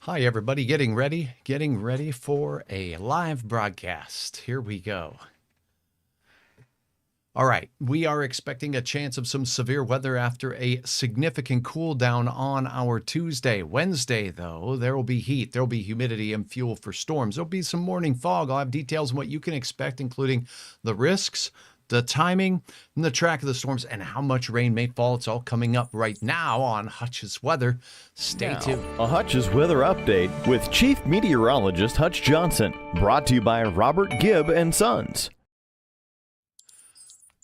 Hi, everybody. Getting ready for a live broadcast. Here we go. All right, we are expecting a chance of some severe weather after a significant cool down on our Tuesday. Wednesday, though, there will be heat, there will be humidity and fuel for storms. There'll be some morning fog. I'll have details on what you can expect, including the risks, the timing, and the track of the storms, and how much rain may fall. It's all coming up right now on Hutch's Weather. Stay Now, tuned. a Hutch's Weather Update with Chief Meteorologist Hutch Johnson, brought to you by Robert Gibb and Sons.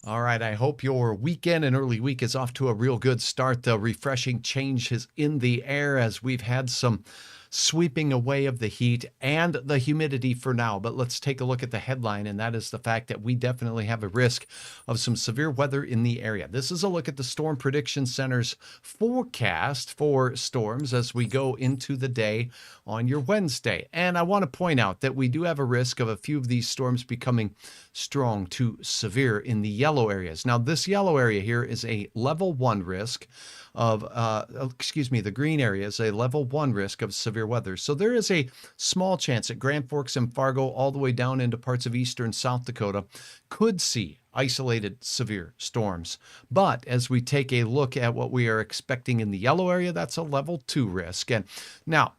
All right, I hope your weekend and early week is off to a real good start. The refreshing change is in the air as we've had some sweeping away of the heat and the humidity for now. But let's take a look at the headline, and that is the fact that we definitely have a risk of some severe weather in the area. This is a look at the Storm Prediction Center's forecast for storms as we go into the day on your Wednesday. And I want to point out that we do have a risk of a few of these storms becoming strong to severe in the yellow areas. Now, this yellow area here is a level 1 risk of, the green area is a level 1 risk of severe weather. So there is a small chance that Grand Forks and Fargo, all the way down into parts of eastern South Dakota, could see isolated severe storms. But as we take a look at what we are expecting in the yellow area, that's a level 2 risk. And now,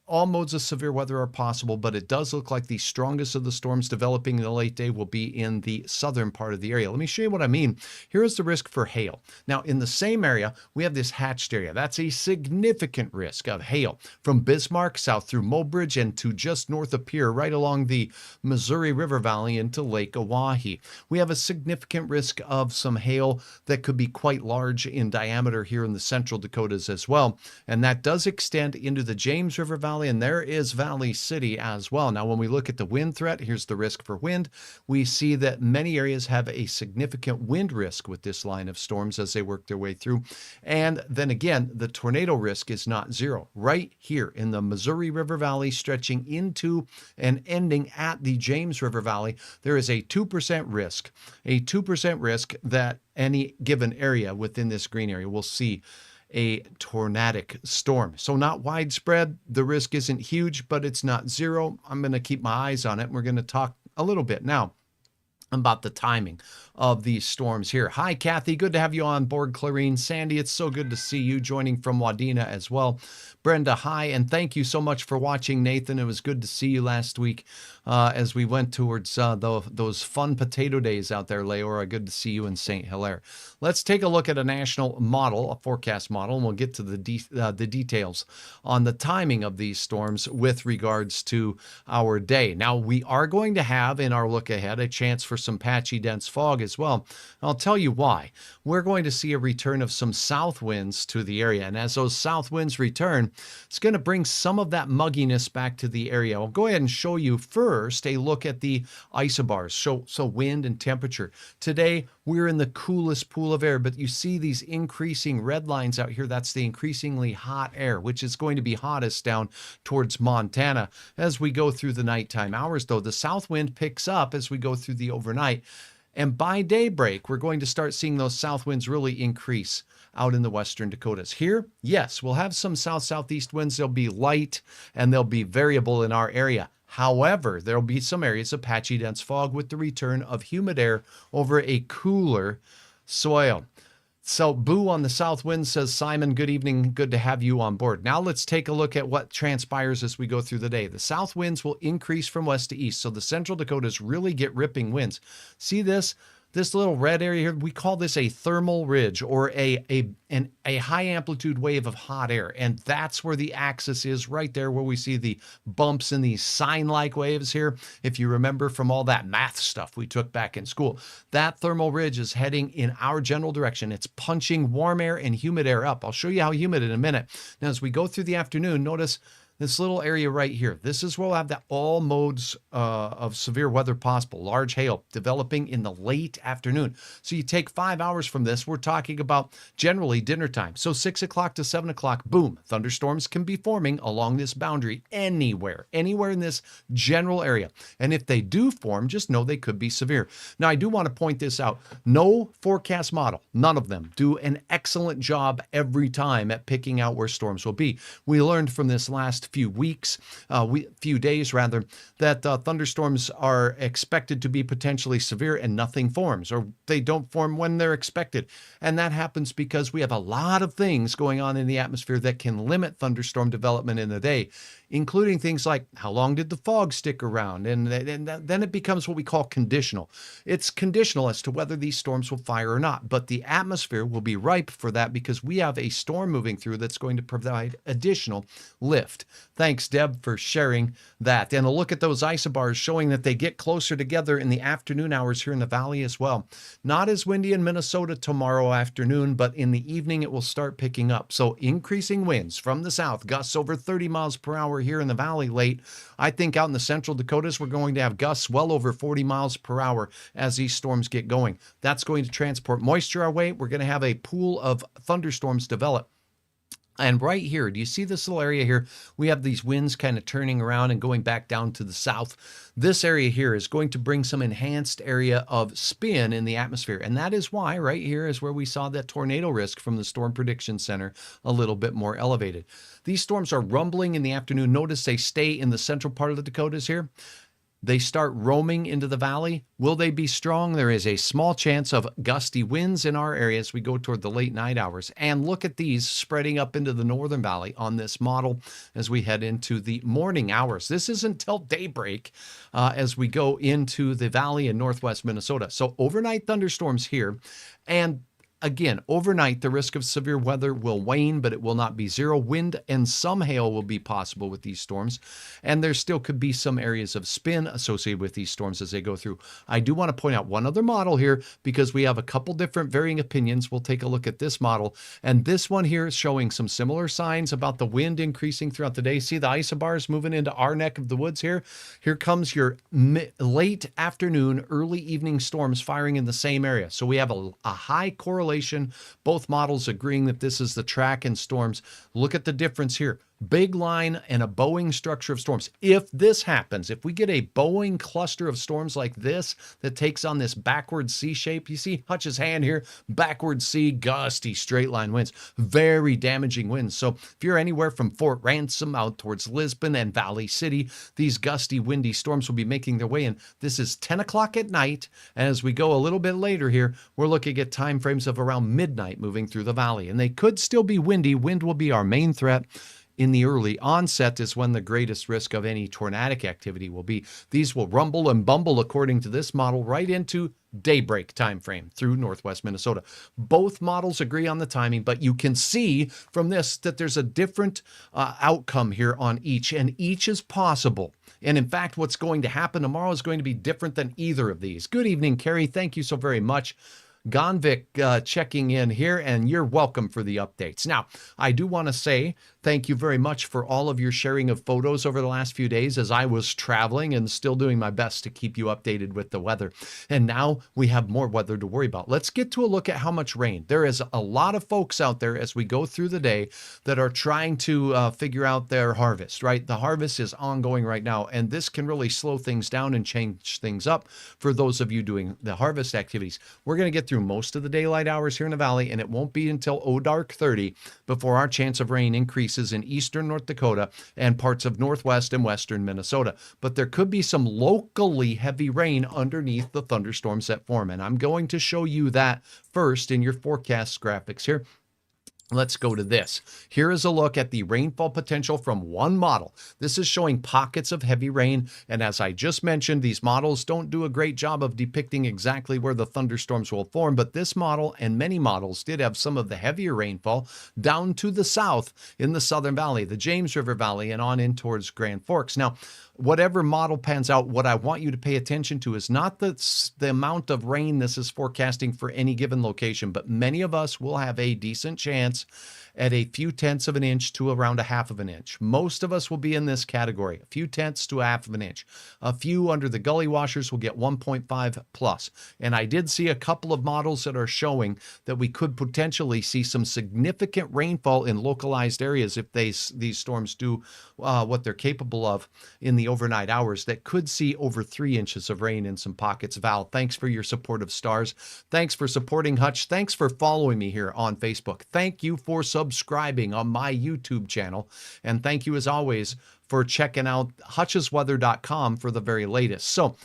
all modes of severe weather are possible, but it does look like the strongest of the storms developing in the late day will be in the southern part of the area. Let me show you what I mean. Here is the risk for hail. Now, in the same area, we have this hatched area. That's a significant risk of hail from Bismarck south through Mobridge and to just north of Pierre, right along the Missouri River Valley into Lake Oahe. We have a significant risk of some hail that could be quite large in diameter here in the central Dakotas as well. And that does extend into the James River Valley, and there is Valley City as well. Now, when we look at the wind threat, here's the risk for wind. We see that many areas have a significant wind risk with this line of storms as they work their way through. And then again, the tornado risk is not zero. Right here in the Missouri River Valley, stretching into and ending at the James River Valley, there is a 2% risk that any given area within this green area will see a tornadic storm. So not widespread. The risk isn't huge, but it's not zero. I'm going to keep my eyes on it. We're going to talk a little bit now about the timing of these storms here. Hi, Kathy. Good to have you on board. Clarine, Sandy, it's so good to see you joining from Wadena as well. Brenda, hi, and thank you so much for watching, Nathan. It was good to see you last week as we went towards those fun potato days out there, Leora. Good to see you in St. Hilaire. Let's take a look at a national model, a forecast model, and we'll get to the details on the timing of these storms with regards to our day. Now, we are going to have in our look ahead a chance for some patchy dense fog as well. I'll tell you why. We're going to see a return of some south winds to the area, and as those south winds return, it's going to bring some of that mugginess back to the area. I'll go ahead and show you first a look at the isobars, so wind and temperature. Today, we're in the coolest pool of air, but you see these increasing red lines out here. That's the increasingly hot air, which is going to be hottest down towards Montana as we go through the nighttime hours, though. The south wind picks up as we go through the overnight. And by daybreak, we're going to start seeing those south winds really increase out in the western Dakotas. Here, yes, we'll have some south-southeast winds. They'll be light and they'll be variable in our area. However, there'll be some areas of patchy dense fog with the return of humid air over a cooler soil. So Boo on the south wind says, Simon, good evening. Good to have you on board. Now let's take a look at what transpires as we go through the day. The south winds will increase from west to east. So the central Dakotas really get ripping winds. See this? This little red area here, we call this a thermal ridge or a high amplitude wave of hot air. And that's where the axis is, right there where we see the bumps and these sine-like waves here. If you remember from all that math stuff we took back in school, that thermal ridge is heading in our general direction. It's punching warm air and humid air up. I'll show you how humid in a minute. Now, as we go through the afternoon, notice this little area right here. This is where we'll have that all modes of severe weather possible. Large hail developing in the late afternoon. So you take 5 hours from this, we're talking about generally dinner time. So 6 o'clock to 7 o'clock, boom, thunderstorms can be forming along this boundary anywhere in this general area. And if they do form, just know they could be severe. Now, I do want to point this out. No forecast model, none of them, do an excellent job every time at picking out where storms will be. We learned from this last next few weeks, few days rather, that thunderstorms are expected to be potentially severe and nothing forms, or they don't form when they're expected. And that happens because we have a lot of things going on in the atmosphere that can limit thunderstorm development in the day, including things like how long did the fog stick around? And then it becomes what we call conditional. It's conditional as to whether these storms will fire or not, but the atmosphere will be ripe for that because we have a storm moving through that's going to provide additional lift. Thanks, Deb, for sharing that. And a look at those isobars showing that they get closer together in the afternoon hours here in the valley as well. Not as windy in Minnesota tomorrow afternoon, but in the evening it will start picking up. So increasing winds from the south, gusts over 30 miles per hour here in the valley late. I think out in the central Dakotas, we're going to have gusts well over 40 miles per hour as these storms get going. That's going to transport moisture our way. We're going to have a pool of thunderstorms develop. And right here, do you see this little area here? We have these winds kind of turning around and going back down to the south. This area here is going to bring some enhanced area of spin in the atmosphere. And that is why right here is where we saw that tornado risk from the Storm Prediction Center a little bit more elevated. These storms are rumbling in the afternoon. Notice they stay in the central part of the Dakotas here. They start roaming into the valley. Will they be strong? There is a small chance of gusty winds in our area as we go toward the late night hours. And look at these spreading up into the northern valley on this model as we head into the morning hours. This isn't till daybreak as we go into the valley in northwest Minnesota. So overnight thunderstorms here. And again, overnight, the risk of severe weather will wane, but it will not be zero. Wind and some hail will be possible with these storms. And there still could be some areas of spin associated with these storms as they go through. I do want to point out one other model here because we have a couple different varying opinions. We'll take a look at this model. And this one here is showing some similar signs about the wind increasing throughout the day. See the isobars moving into our neck of the woods here? Here comes your late afternoon, early evening storms firing in the same area. So we have a high correlation. Both models agreeing that this is the track and storms. Look at the difference here. Big line and a bowing structure of storms. If this happens, if we get a bowing cluster of storms like this that takes on this backward C shape, you see Hutch's hand here, backward C, gusty straight line winds, very damaging winds. So if you're anywhere from Fort Ransom out towards Lisbon and Valley City, these gusty windy storms will be making their way in. This is 10 o'clock at night. And as we go a little bit later here, we're looking at time frames of around midnight moving through the valley. And they could still be windy. Wind will be our main threat. In the early onset is when the greatest risk of any tornadic activity will be. These will rumble and bumble, according to this model, right into daybreak time frame through northwest Minnesota. Both models agree on the timing, but you can see from this that there's a different outcome here on each, and each is possible. And in fact, what's going to happen tomorrow is going to be different than either of these. Good evening, Carrie. Thank you so very much. Gonvik checking in here, and you're welcome for the updates. Now, I do want to say thank you very much for all of your sharing of photos over the last few days as I was traveling and still doing my best to keep you updated with the weather. And now we have more weather to worry about. Let's get to a look at how much rain. There is a lot of folks out there as we go through the day that are trying to figure out their harvest, right? The harvest is ongoing right now, and this can really slow things down and change things up for those of you doing the harvest activities. We're going to get through most of the daylight hours here in the valley, and it won't be until dark 30 before our chance of rain increases in eastern North Dakota and parts of northwest and western Minnesota. But there could be some locally heavy rain underneath the thunderstorms that form, and I'm going to show you that first in your forecast graphics here. Let's go to this. Here is a look at the rainfall potential from one model. This is showing pockets of heavy rain. And as I just mentioned, these models don't do a great job of depicting exactly where the thunderstorms will form. But this model and many models did have some of the heavier rainfall down to the south in the Southern Valley, the James River Valley, and on in towards Grand Forks. Now, whatever model pans out, what I want you to pay attention to is not the amount of rain this is forecasting for any given location, but many of us will have a decent chance at a few tenths of an inch to around a half of an inch. Most of us will be in this category, a few tenths to a half of an inch. A few under the gully washers will get 1.5 plus. And I did see a couple of models that are showing that we could potentially see some significant rainfall in localized areas if these storms do what they're capable of in the overnight hours, that could see over 3 inches of rain in some pockets. Val, thanks for your support of stars. Thanks for supporting Hutch. Thanks for following me here on Facebook. Thank you you for subscribing on my YouTube channel. And thank you, as always, for checking out hutchesweather.com for the very latest. So,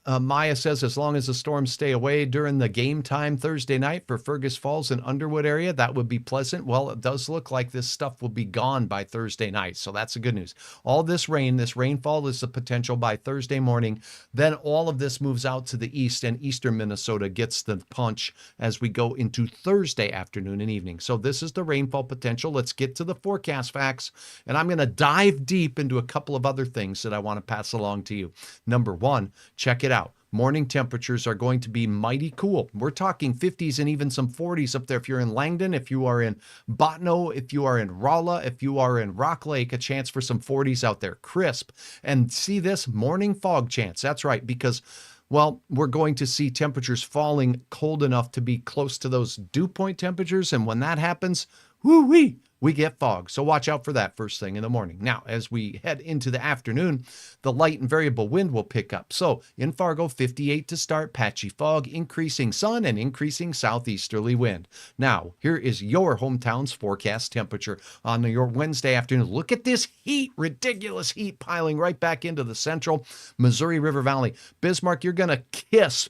Maya says, as long as the storms stay away during the game time Thursday night for Fergus Falls and Underwood area, that would be pleasant. Well, it does look like this stuff will be gone by Thursday night, so that's the good news. All this rain, this rainfall is the potential by Thursday morning. Then all of this moves out to the east, and eastern Minnesota gets the punch as we go into Thursday afternoon and evening. So this is the rainfall potential. Let's get to the forecast facts, and I'm going to dive deep into a couple of other things that I want to pass along to you. Number one, check it out. Morning temperatures are going to be mighty cool. We're talking 50s and even some 40s up there. If you're in Langdon, if you are in Botno, if you are in Rolla, if you are in Rock Lake, a chance for some 40s out there, crisp. And see this morning fog chance. That's right, because, well, we're going to see temperatures falling cold enough to be close to those dew point temperatures. And when that happens, whoo-wee, we get fog. So watch out for that first thing in the morning. Now, as we head into the afternoon, the light and variable wind will pick up. So in Fargo, 58 to start, patchy fog, increasing sun, and increasing southeasterly wind. Now, here is your hometown's forecast temperature on your Wednesday afternoon. Look at this heat, ridiculous heat piling right back into the central Missouri River Valley. Bismarck, you're going to kiss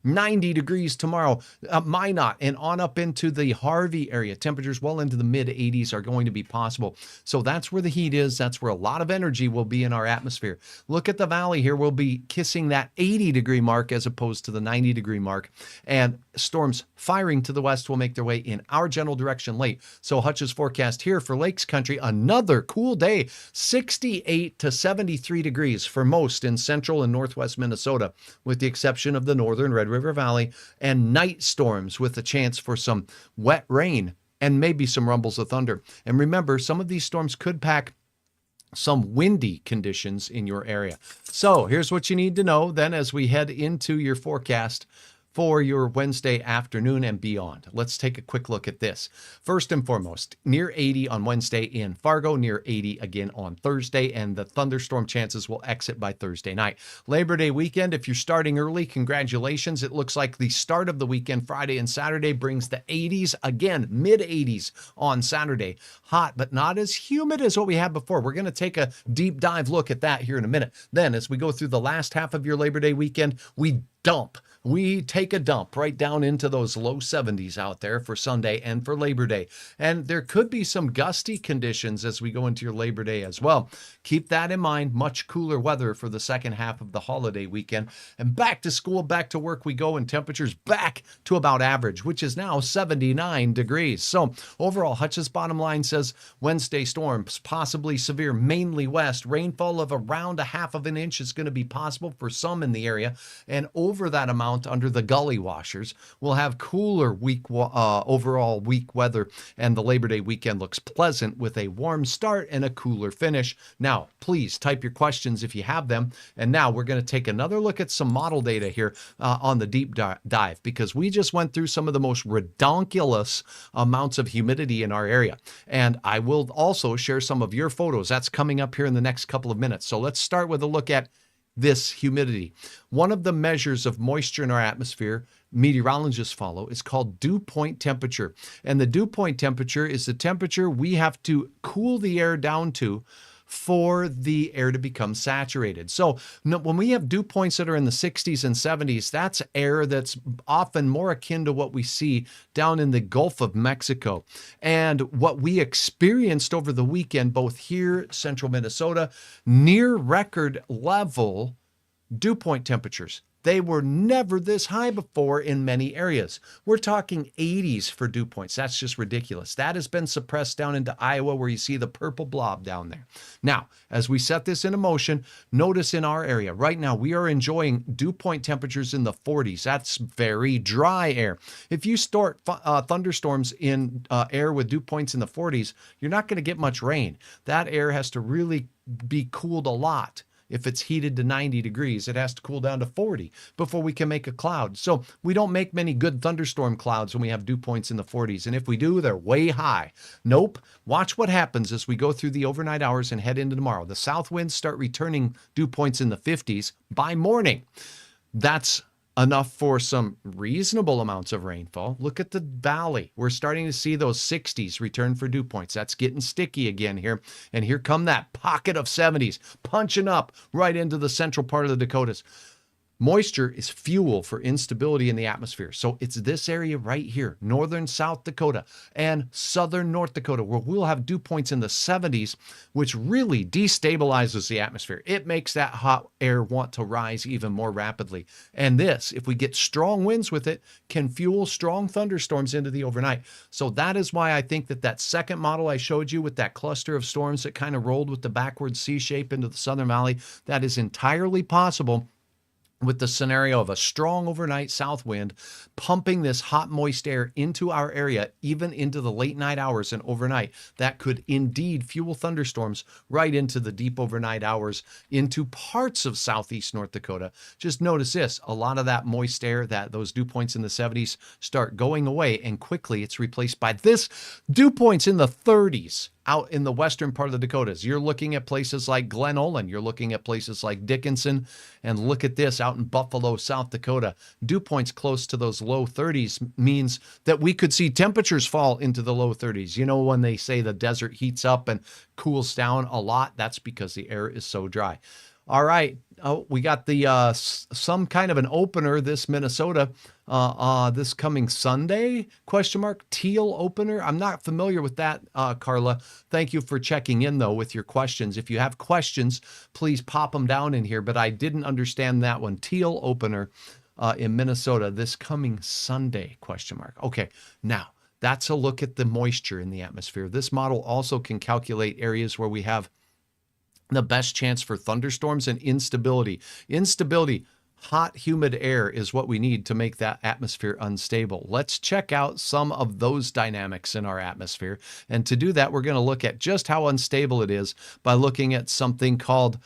90 degrees tomorrow, Minot, and on up into the Harvey area. Temperatures well into the mid 80s are going to be possible. So that's where the heat is. That's where a lot of energy will be in our atmosphere. Look at the valley here. We'll be kissing that 80 degree mark as opposed to the 90 degree mark. And storms firing to the west will make their way in our general direction late. So Hutch's forecast here for Lakes Country, another cool day, 68 to 73 degrees for most in central and northwest Minnesota, with the exception of the northern Red River Valley, and night storms with a chance for some wet rain and maybe some rumbles of thunder. And remember, some of these storms could pack some windy conditions in your area. So here's what you need to know then as we head into your forecast for your Wednesday afternoon and beyond. Let's take a quick look at this. First and foremost, near 80 on Wednesday in Fargo, near 80 again on Thursday, and the thunderstorm chances will exit by Thursday night. Labor Day weekend, if you're starting early, congratulations. It looks like the start of the weekend, Friday and Saturday, brings the 80s again, mid 80s on Saturday. Hot, but not as humid as what we had before. We're going to take a deep dive look at that here in a minute. Then, as we go through the last half of your Labor Day weekend, we take a dump right down into those low 70s out there for Sunday and for Labor Day. And there could be some gusty conditions as we go into your Labor Day as well. Keep that in mind. Much cooler weather for the second half of the holiday weekend. And back to school, back to work we go, and temperatures back to about average, which is now 79 degrees. So overall, Hutch's bottom line says Wednesday storms, possibly severe, mainly west. Rainfall of around a half of an inch is going to be possible for some in the area. And over that amount under the gully washers, we'll have cooler overall week weather, and the Labor Day weekend looks pleasant with a warm start and a cooler finish. Now, please type your questions if you have them. And now we're going to take another look at some model data here on the deep dive, because we just went through some of the most redonkulous amounts of humidity in our area. And I will also share some of your photos. That's coming up here in the next couple of minutes. So let's start with a look at this humidity. One of the measures of moisture in our atmosphere meteorologists follow is called dew point temperature. And the dew point temperature is the temperature we have to cool the air down to for the air to become saturated. So when we have dew points that are in the 60s and 70s, that's air that's often more akin to what we see down in the Gulf of Mexico. And what we experienced over the weekend, both here, central Minnesota, near record level dew point temperatures. They were never this high before in many areas. We're talking 80s for dew points. That's just ridiculous. That has been suppressed down into Iowa, where you see the purple blob down there. Now, as we set this into motion, notice in our area right now, we are enjoying dew point temperatures in the 40s. That's very dry air. If you store thunderstorms in air with dew points in the 40s, you're not going to get much rain. That air has to really be cooled a lot. If it's heated to 90 degrees, it has to cool down to 40 before we can make a cloud. So we don't make many good thunderstorm clouds when we have dew points in the 40s. And if we do, they're way high. Nope. Watch what happens as we go through the overnight hours and head into tomorrow. The south winds start returning dew points in the 50s by morning. That's enough for some reasonable amounts of rainfall. Look at the valley. We're starting to see those 60s return for dew points. That's getting sticky again here. And here come that pocket of 70s punching up right into the central part of the Dakotas. Moisture is fuel for instability in the atmosphere. So it's this area right here, northern South Dakota and southern North Dakota, where we'll have dew points in the 70s, which really destabilizes the atmosphere. It makes that hot air want to rise even more rapidly. And this, if we get strong winds with it, can fuel strong thunderstorms into the overnight. So that is why I think that second model I showed you with that cluster of storms that kind of rolled with the backward C shape into the Southern Valley, that is entirely possible with the scenario of a strong overnight south wind pumping this hot, moist air into our area, even into the late night hours and overnight. That could indeed fuel thunderstorms right into the deep overnight hours into parts of southeast North Dakota. Just notice this, a lot of that moist air, those dew points in the 70s start going away, and quickly it's replaced by this dew points in the 30s. Out in the western part of the Dakotas. You're looking at places like Glen Olin. You're looking at places like Dickinson. And look at this out in Buffalo, South Dakota. Dew points close to those low 30s means that we could see temperatures fall into the low 30s. You know, when they say the desert heats up and cools down a lot, that's because the air is so dry. All right. Oh, we got the some kind of an opener this Minnesota this coming Sunday, ? Teal opener. I'm not familiar with that, Carla. Thank you for checking in, though, with your questions. If you have questions, please pop them down in here, but I didn't understand that one. Teal opener in Minnesota this coming Sunday, ? Okay, now that's a look at the moisture in the atmosphere. This model also can calculate areas where we have the best chance for thunderstorms and instability. Instability, hot, humid air is what we need to make that atmosphere unstable. Let's check out some of those dynamics in our atmosphere. And to do that, we're going to look at just how unstable it is by looking at something called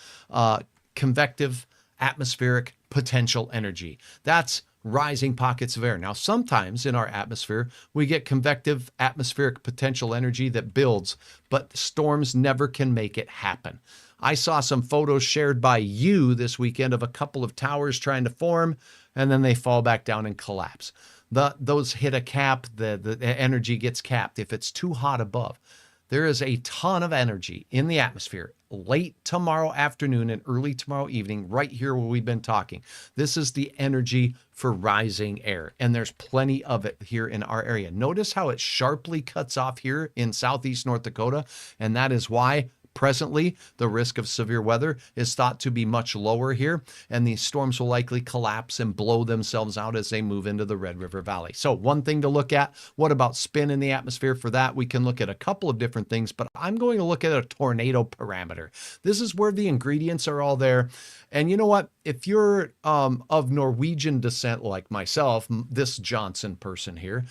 convective atmospheric potential energy. That's rising pockets of air. Now, sometimes in our atmosphere, we get convective atmospheric potential energy that builds, but storms never can make it happen. I saw some photos shared by you this weekend of a couple of towers trying to form, and then they fall back down and collapse. Those hit a cap, the energy gets capped if it's too hot above. There is a ton of energy in the atmosphere late tomorrow afternoon and early tomorrow evening, right here where we've been talking. This is the energy for rising air, and there's plenty of it here in our area. Notice how it sharply cuts off here in southeast North Dakota, and that is why presently, the risk of severe weather is thought to be much lower here, and these storms will likely collapse and blow themselves out as they move into the Red River Valley. So one thing to look at, what about spin in the atmosphere? For that, we can look at a couple of different things, but I'm going to look at a tornado parameter. This is where the ingredients are all there. And you know what? If you're of Norwegian descent like myself, this Johnson person here,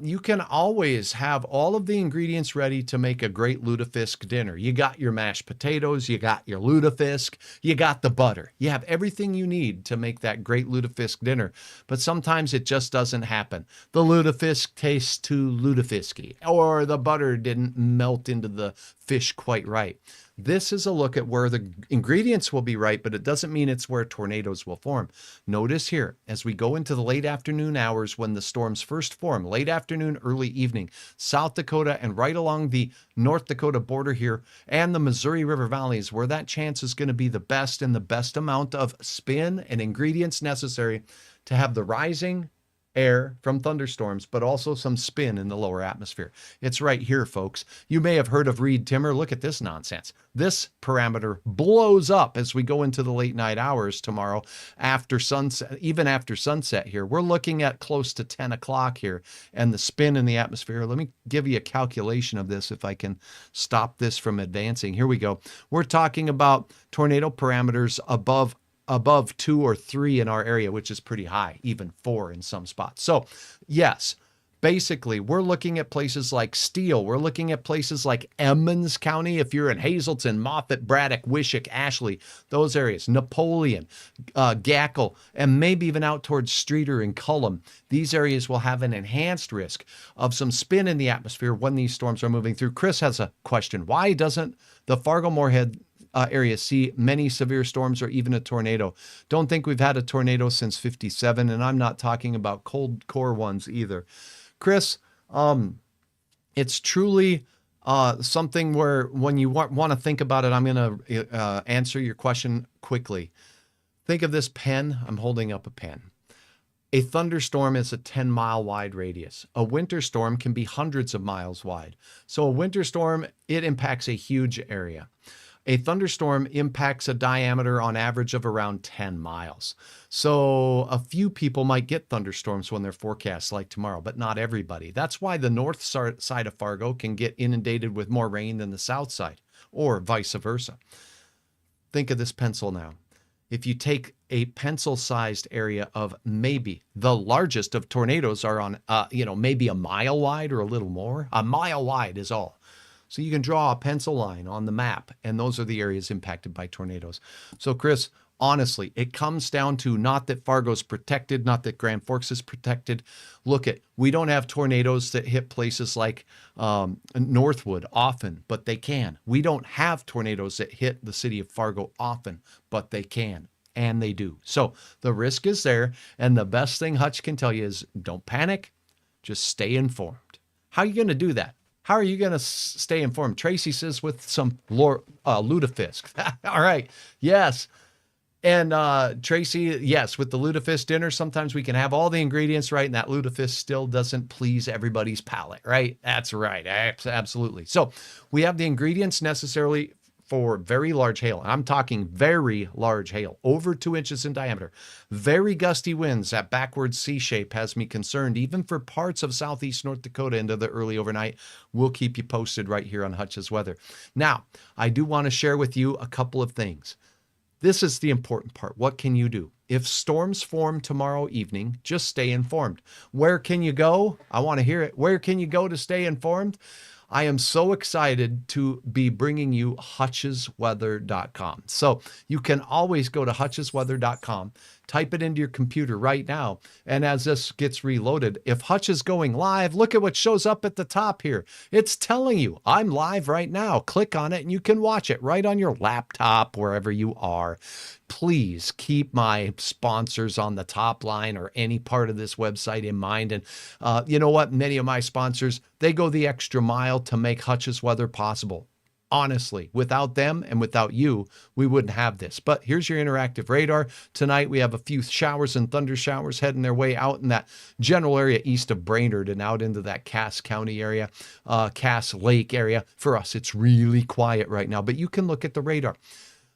you can always have all of the ingredients ready to make a great lutefisk dinner. You got your mashed potatoes, you got your lutefisk, you got the butter. You have everything you need to make that great lutefisk dinner. But sometimes it just doesn't happen. The lutefisk tastes too lutefisky, or the butter didn't melt into the fish quite right. This is a look at where the ingredients will be right, but it doesn't mean it's where tornadoes will form. Notice here, as we go into the late afternoon hours when the storms first form, late afternoon, early evening, South Dakota and right along the North Dakota border here and the Missouri River valleys, where that chance is going to be the best and the best amount of spin and ingredients necessary to have the rising air from thunderstorms, but also some spin in the lower atmosphere. It's right here, folks. You may have heard of Reed Timmer. Look at this nonsense. This parameter blows up as we go into the late night hours tomorrow after sunset, even after sunset here. We're looking at close to 10 o'clock here, and the spin in the atmosphere. Let me give you a calculation of this if I can stop this from advancing. Here we go. We're talking about tornado parameters above 2 or 3 in our area, which is pretty high, even 4 in some spots. So yes, basically we're looking at places like Steele. We're looking at places like Emmons County. If you're in Hazleton, Moffett, Braddock, Wishick, Ashley, those areas, Napoleon, Gackle, and maybe even out towards Streeter and Cullum, these areas will have an enhanced risk of some spin in the atmosphere when these storms are moving through. Chris has a question. Why doesn't the Fargo-Moorhead areas see many severe storms or even a tornado. Don't think we've had a tornado since 57, and I'm not talking about cold core ones either. Chris, it's truly something where when you want to think about it, I'm going to answer your question quickly. Think of this pen. I'm holding up a pen. A thunderstorm is a 10-mile wide radius. A winter storm can be hundreds of miles wide. So a winter storm, it impacts a huge area. A thunderstorm impacts a diameter on average of around 10 miles. So a few people might get thunderstorms when they're forecast like tomorrow, but not everybody. That's why the north side of Fargo can get inundated with more rain than the south side, or vice versa. Think of this pencil now. If you take a pencil-sized area of maybe the largest of tornadoes are on, maybe a mile wide or a little more. A mile wide is all. So you can draw a pencil line on the map, and those are the areas impacted by tornadoes. So Chris, honestly, it comes down to not that Fargo's protected, not that Grand Forks is protected. Look we don't have tornadoes that hit places like Northwood often, but they can. We don't have tornadoes that hit the city of Fargo often, but they can. And they do. So the risk is there. And the best thing Hutch can tell you is don't panic. Just stay informed. How are you going to do that? How are you going to stay informed? Tracy says with some lutefisk. All right. Yes. And Tracy, yes, with the lutefisk dinner, sometimes we can have all the ingredients right, and that lutefisk still doesn't please everybody's palate, right? That's right. Absolutely. So we have the ingredients necessarily for very large hail. I'm talking very large hail, over 2 inches in diameter. Very gusty winds. That backward C shape has me concerned, even for parts of southeast North Dakota into the early overnight. We'll keep you posted right here on Hutch's Weather. Now, I do want to share with you a couple of things. This is the important part. What can you do? If storms form tomorrow evening, just stay informed. Where can you go? I want to hear it. Where can you go to stay informed? I am so excited to be bringing you hutchesweather.com. So you can always go to hutchesweather.com, type it into your computer right now. And as this gets reloaded, if Hutch is going live, look at what shows up at the top here. It's telling you I'm live right now. Click on it and you can watch it right on your laptop, wherever you are. Please keep my sponsors on the top line or any part of this website in mind. And you know what? Many of my sponsors, they go the extra mile to make Hutch's Weather possible. Honestly, without them and without you, we wouldn't have this. But here's your interactive radar. Tonight, we have a few showers and thunder showers heading their way out in that general area east of Brainerd and out into that Cass County area, Cass Lake area. For us, it's really quiet right now, but you can look at the radar.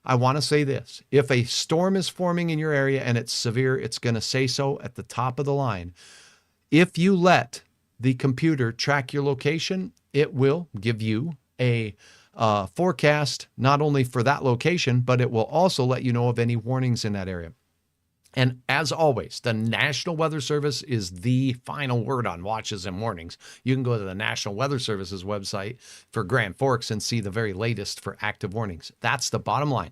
I want to say this. If a storm is forming in your area and it's severe, it's going to say so at the top of the line. If you let the computer track your location, it will give you a forecast, not only for that location, but it will also let you know of any warnings in that area. And as always, the National Weather Service is the final word on watches and warnings. You can go to the National Weather Service's website for Grand Forks and see the very latest for active warnings. That's the bottom line.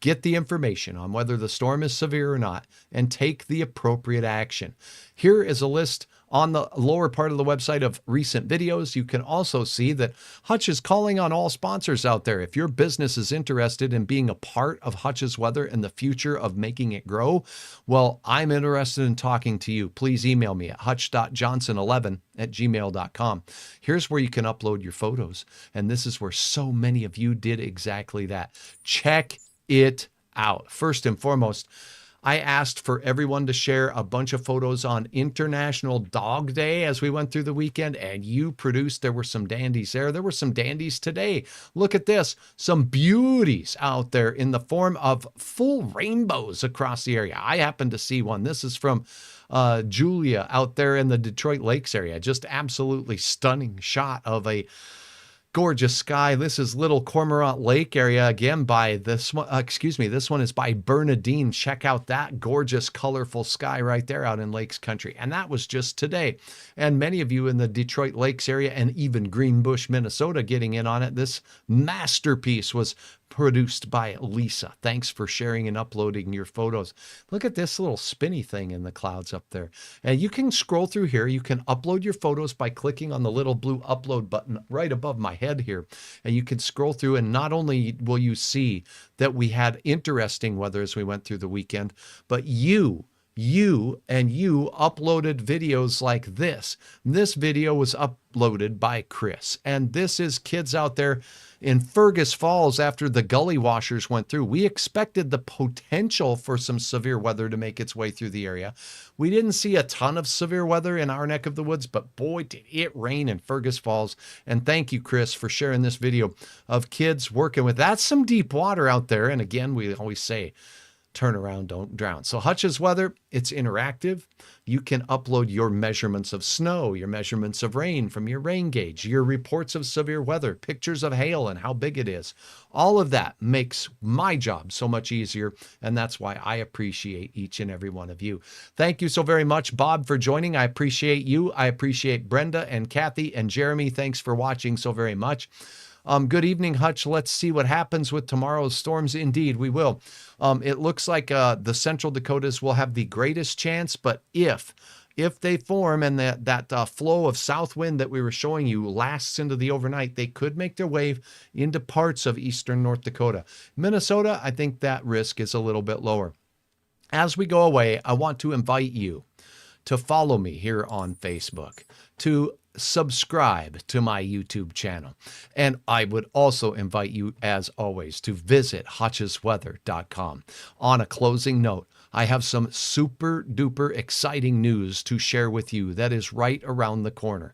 Get the information on whether the storm is severe or not and take the appropriate action. Here is a list on the lower part of the website of recent videos. You can also see that Hutch is calling on all sponsors out there. If your business is interested in being a part of Hutch's Weather and the future of making it grow, well, I'm interested in talking to you. Please email me at hutch.johnson11@gmail.com. Here's where you can upload your photos. And this is where so many of you did exactly that. Check it out. First and foremost, I asked for everyone to share a bunch of photos on International Dog Day as we went through the weekend, and you produced, there were some dandies there. There were some dandies today. Look at this, some beauties out there in the form of full rainbows across the area. I happened to see one. This is from Julia out there in the Detroit Lakes area. Just absolutely stunning shot of a gorgeous sky. This is Little Cormorant Lake area again by this one. This one is by Bernadine. Check out that gorgeous, colorful sky right there out in Lakes Country. And that was just today. And many of you in the Detroit Lakes area and even Greenbush, Minnesota getting in on it. This masterpiece was produced by Lisa. Thanks for sharing and uploading your photos. Look at this little spinny thing in the clouds up there. And you can scroll through here. You can upload your photos by clicking on the little blue upload button right above my head here. And you can scroll through, and not only will you see that we had interesting weather as we went through the weekend, but you uploaded videos like this. This video was uploaded by Chris. And this is kids out there in Fergus Falls after the gully washers went through. We expected the potential for some severe weather to make its way through the area. We didn't see a ton of severe weather in our neck of the woods, but boy, did it rain in Fergus Falls. And thank you, Chris, for sharing this video of kids working with. That's some deep water out there. And again, we always say, turn around, don't drown. So Hutch's Weather, it's interactive. You can upload your measurements of snow, your measurements of rain from your rain gauge, your reports of severe weather, pictures of hail and how big it is. All of that makes my job so much easier, and that's why I appreciate each and every one of you. Thank you so very much, Bob, for joining. I appreciate you. I appreciate Brenda and Kathy and Jeremy. Thanks for watching so very much. Good evening, Hutch. Let's see what happens with tomorrow's storms. Indeed, we will. It looks like the Central Dakotas will have the greatest chance, but if they form and that flow of south wind that we were showing you lasts into the overnight, they could make their way into parts of eastern North Dakota. Minnesota, I think that risk is a little bit lower. As we go away, I want to invite you to follow me here on Facebook, to subscribe to my YouTube channel. And I would also invite you, as always, to visit hutchesweather.com. On a closing note, I have some super duper exciting news to share with you that is right around the corner.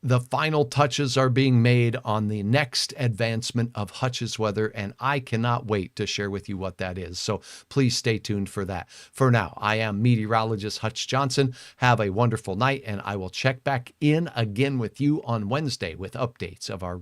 The final touches are being made on the next advancement of Hutch's Weather, and I cannot wait to share with you what that is. So please stay tuned for that. For now, I am meteorologist Hutch Johnson. Have a wonderful night, and I will check back in again with you on Wednesday with updates of our